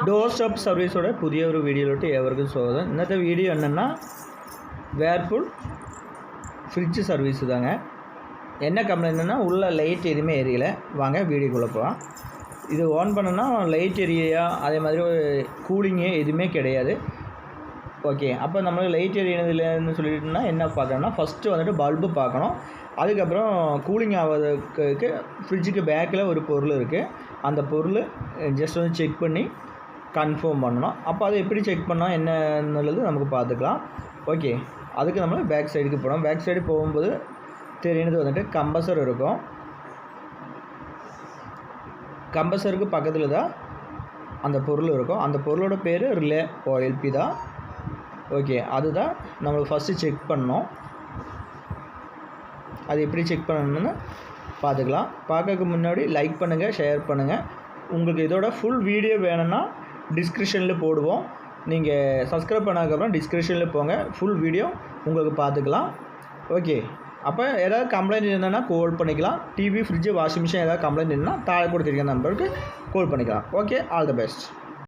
Door step சர்வீஸோட புதிய ஒரு வீடியோலோட்டு எவருக்கும் ஸ்வாகதம். இന്നത്തെ வீடியோ என்னென்னா வேர்பூல் ஃப்ரிட்ஜ் சர்வீஸ் தாங்க. என்ன கம்ப்ளைண்ட்னா உள்ள லைட் எதுவுமே எரியலை. வாங்க வீடியோக்குள்ளே போகலாம். இது ஆன் பண்ணனா லைட் எரியா, அதே மாதிரி கூலிங்கு எதுவுமே கிடையாது. ஓகே, அப்போ நம்மளுக்கு லைட் எரியனதுலன்னு சொல்லிட்டுனா என்ன பார்க்கணும்னா ஃபஸ்ட்டு வந்துட்டு பல்பு பார்க்கணும். அதுக்கப்புறம் கூலிங் ஆகிறதுக்கு ஃப்ரிட்ஜுக்கு பேக்கில் ஒரு பொருள் இருக்குது. அந்த பொருள் ஜஸ்ட் வந்து செக் பண்ணி கன்ஃபார்ம் பண்ணணும். அப்போ அதை எப்படி செக் பண்ணால் என்னன்னுள்ளது நமக்கு பார்த்துக்கலாம். ஓகே, அதுக்கு நம்ம பேக் சைடுக்கு போகணும். பேக் சைடு போகும்போது தெரியுது வந்துட்டு கம்பசர் இருக்கும். கம்பசருக்கு பக்கத்தில் தான் அந்த பொருள் இருக்கும். அந்த பொருளோட பேர் ரிலே OLP தான். ஓகே, அதுதான் நம்மளுக்கு ஃபஸ்ட்டு செக் பண்ணோம். அது எப்படி செக் பண்ணணும்னு பார்த்துக்கலாம். பார்க்கறதுக்கு முன்னாடி லைக் பண்ணுங்கள், ஷேர் பண்ணுங்கள். உங்களுக்கு இதோட ஃபுல் வீடியோ வேணும்னா டிஸ்கிரிப்ஷனில் போடுவோம். நீங்கள் சப்ஸ்கிரைப் பண்ணதுக்கப்புறம் டிஸ்கிரிப்ஷனில் போங்க, ஃபுல் வீடியோ உங்களுக்கு பார்த்துக்கலாம். ஓகே, அப்போ ஏதாவது கம்ப்ளைண்ட் இருந்ததுன்னா கால் பண்ணிக்கலாம். டிவி, ஃப்ரிட்ஜு, வாஷிங் மிஷின் ஏதாவது கம்ப்ளைண்ட் இருந்தால் தாழെ கொடுத்துருக்க நம்பருக்கு கால் பண்ணிக்கலாம். Okay, all the best.